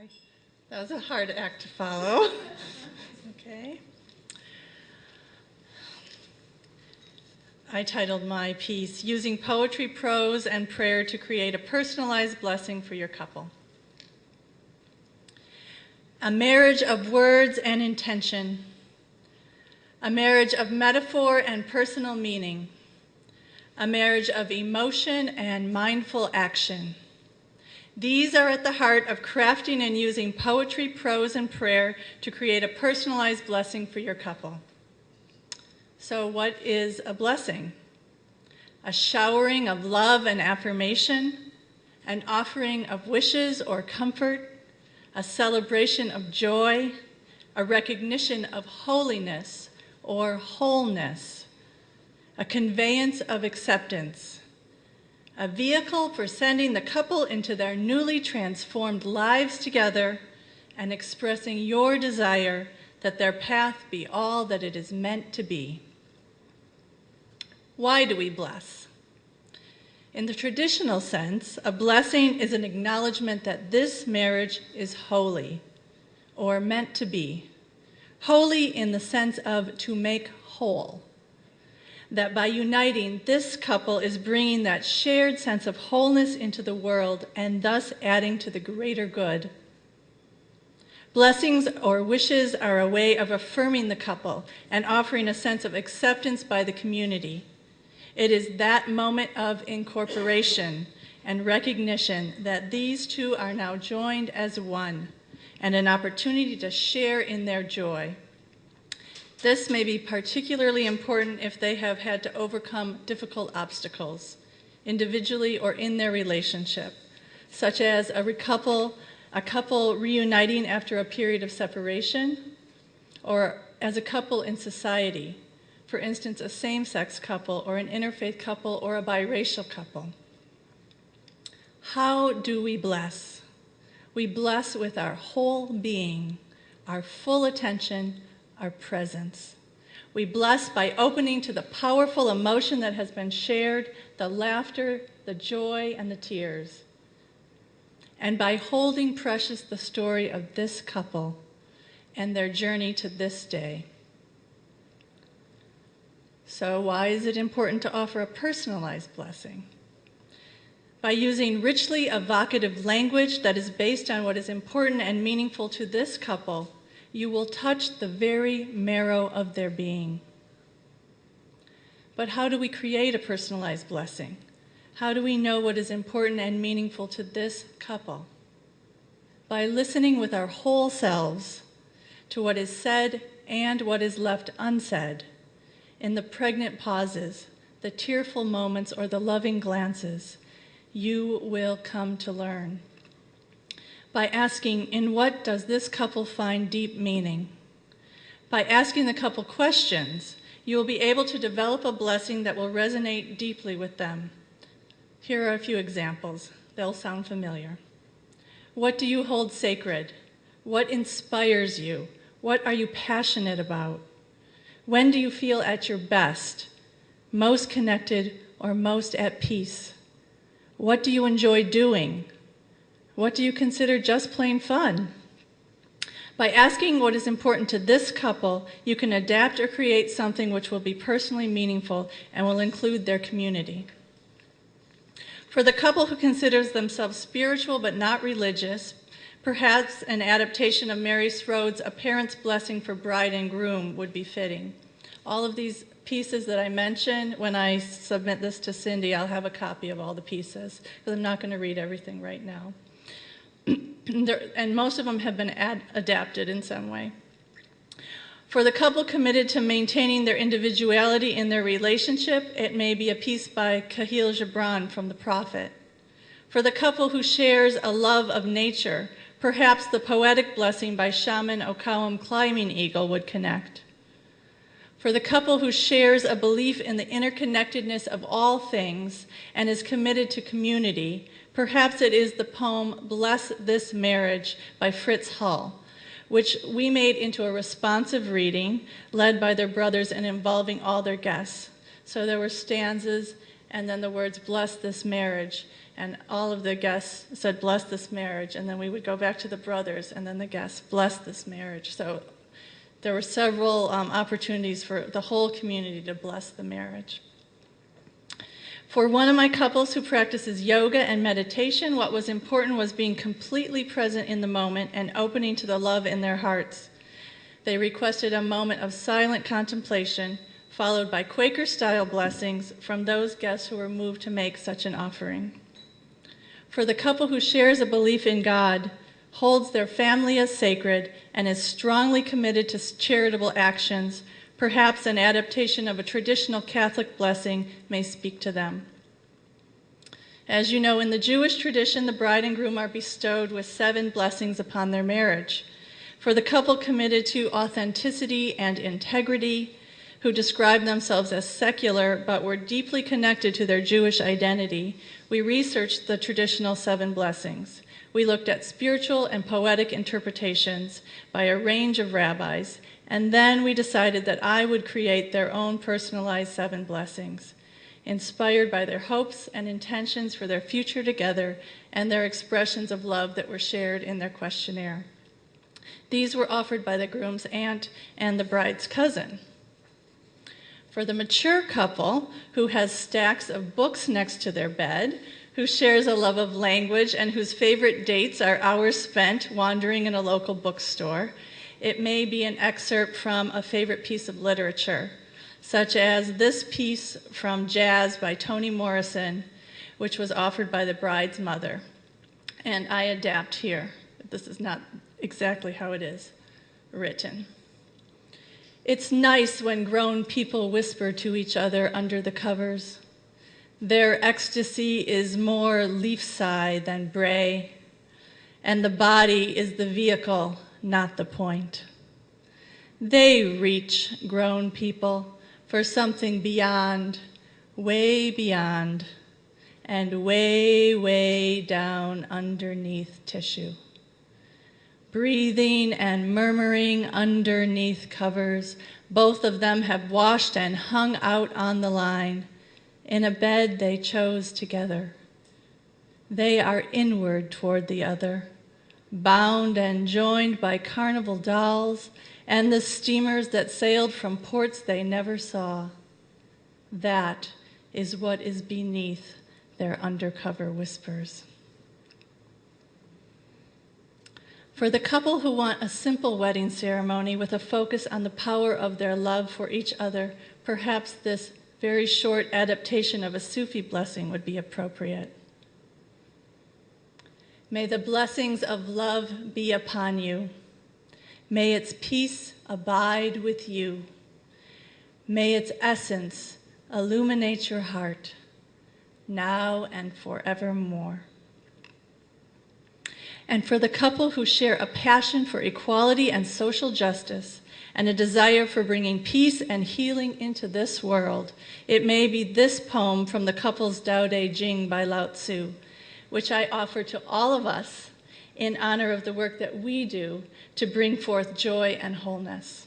Sorry. That was a hard act to follow. Okay. I titled my piece, Using Poetry, Prose, and Prayer to Create a Personalized Blessing for Your Couple. A marriage of words and intention. A marriage of metaphor and personal meaning. A marriage of emotion and mindful action. These are at the heart of crafting and using poetry, prose, and prayer to create a personalized blessing for your couple. So what is a blessing? A showering of love and affirmation, an offering of wishes or comfort, a celebration of joy, a recognition of holiness or wholeness, a conveyance of acceptance, a vehicle for sending the couple into their newly transformed lives together and expressing your desire that their path be all that it is meant to be. Why do we bless? In the traditional sense, a blessing is an acknowledgement that this marriage is holy, or meant to be. Holy in the sense of to make whole. That by uniting, this couple is bringing that shared sense of wholeness into the world and thus adding to the greater good. Blessings or wishes are a way of affirming the couple and offering a sense of acceptance by the community. It is that moment of incorporation and recognition that these two are now joined as one and an opportunity to share in their joy. This may be particularly important if they have had to overcome difficult obstacles, individually or in their relationship, such as a couple reuniting after a period of separation, or as a couple in society, for instance, a same-sex couple or an interfaith couple or a biracial couple. How do we bless? We bless with our whole being, our full attention, our presence. We bless by opening to the powerful emotion that has been shared, the laughter, the joy, and the tears. And by holding precious the story of this couple and their journey to this day. So why is it important to offer a personalized blessing? By using richly evocative language that is based on what is important and meaningful to this couple, you will touch the very marrow of their being. But how do we create a personalized blessing? How do we know what is important and meaningful to this couple? By listening with our whole selves to what is said and what is left unsaid, in the pregnant pauses, the tearful moments, or the loving glances, you will come to learn. By asking, in what does this couple find deep meaning? By asking the couple questions, you will be able to develop a blessing that will resonate deeply with them. Here are a few examples. They'll sound familiar. What do you hold sacred? What inspires you? What are you passionate about? When do you feel at your best, most connected, or most at peace? What do you enjoy doing? What do you consider just plain fun? By asking what is important to this couple, you can adapt or create something which will be personally meaningful and will include their community. For the couple who considers themselves spiritual but not religious, perhaps an adaptation of Mary Srode's A Parent's Blessing for Bride and Groom would be fitting. All of these pieces that I mentioned, when I submit this to Cindy, I'll have a copy of all the pieces, because I'm not going to read everything right now. And most of them have been adapted in some way. For the couple committed to maintaining their individuality in their relationship, it may be a piece by Khalil Gibran from The Prophet. For the couple who shares a love of nature, perhaps the poetic blessing by Shaman Okawam Climbing Eagle would connect. For the couple who shares a belief in the interconnectedness of all things and is committed to community, perhaps it is the poem Bless This Marriage by Fritz Hull, which we made into a responsive reading led by their brothers and involving all their guests. So there were stanzas and then the words, bless this marriage. and all of the guests said, "Bless this marriage," and then we would go back to the brothers, and then the guests, "Bless this marriage." So there were several opportunities for the whole community to bless the marriage. For one of my couples who practices yoga and meditation, what was important was being completely present in the moment and opening to the love in their hearts. They requested a moment of silent contemplation, followed by Quaker-style blessings from those guests who were moved to make such an offering. For the couple who shares a belief in God, holds their family as sacred, and is strongly committed to charitable actions, perhaps an adaptation of a traditional Catholic blessing may speak to them. As you know, in the Jewish tradition, the bride and groom are bestowed with 7 blessings upon their marriage. For the couple committed to authenticity and integrity, who described themselves as secular but were deeply connected to their Jewish identity, we researched the traditional 7 blessings. We looked at spiritual and poetic interpretations by a range of rabbis, and then we decided that I would create their own personalized 7 blessings, inspired by their hopes and intentions for their future together and their expressions of love that were shared in their questionnaire. These were offered by the groom's aunt and the bride's cousin. For the mature couple who has stacks of books next to their bed, who shares a love of language and whose favorite dates are hours spent wandering in a local bookstore, it may be an excerpt from a favorite piece of literature, such as this piece from Jazz by Toni Morrison, which was offered by the bride's mother. And I adapt here. This is not exactly how it is written. It's nice when grown people whisper to each other under the covers. Their ecstasy is more leaf sigh than bray, and the body is the vehicle, not the point. They reach, grown people, for something beyond, and way, way down underneath tissue. Breathing and murmuring underneath covers, both of them have washed and hung out on the line, in a bed they chose together. They are inward toward the other, bound and joined by carnival dolls and the steamers that sailed from ports they never saw. That is what is beneath their undercover whispers. For the couple who want a simple wedding ceremony with a focus on the power of their love for each other, perhaps this very short adaptation of a Sufi blessing would be appropriate. May the blessings of love be upon you. May its peace abide with you. May its essence illuminate your heart, now and forevermore. And for the couple who share a passion for equality and social justice, and a desire for bringing peace and healing into this world, it may be this poem from the couple's Tao Te Ching by Lao Tzu, which I offer to all of us in honor of the work that we do to bring forth joy and wholeness.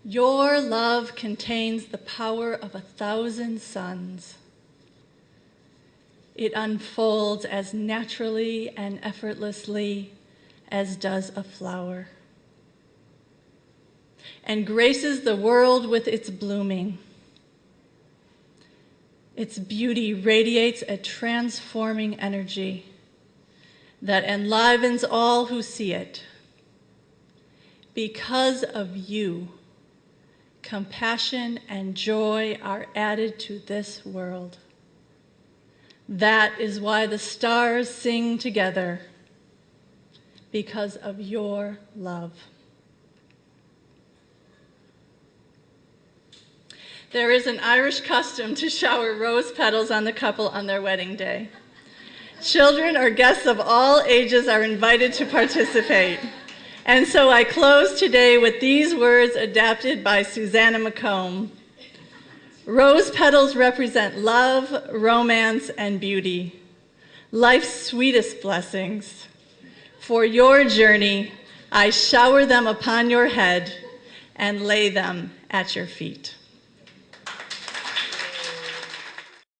Your love contains the power of 1,000 suns. It unfolds as naturally and effortlessly as does a flower, and graces the world with its blooming. Its beauty radiates a transforming energy that enlivens all who see it. Because of you, compassion and joy are added to this world. That is why the stars sing together, because of your love. There is an Irish custom to shower rose petals on the couple on their wedding day. Children or guests of all ages are invited to participate. And so I close today with these words adapted by Susanna McComb. Rose petals represent love, romance, and beauty, life's sweetest blessings. For your journey, I shower them upon your head and lay them at your feet.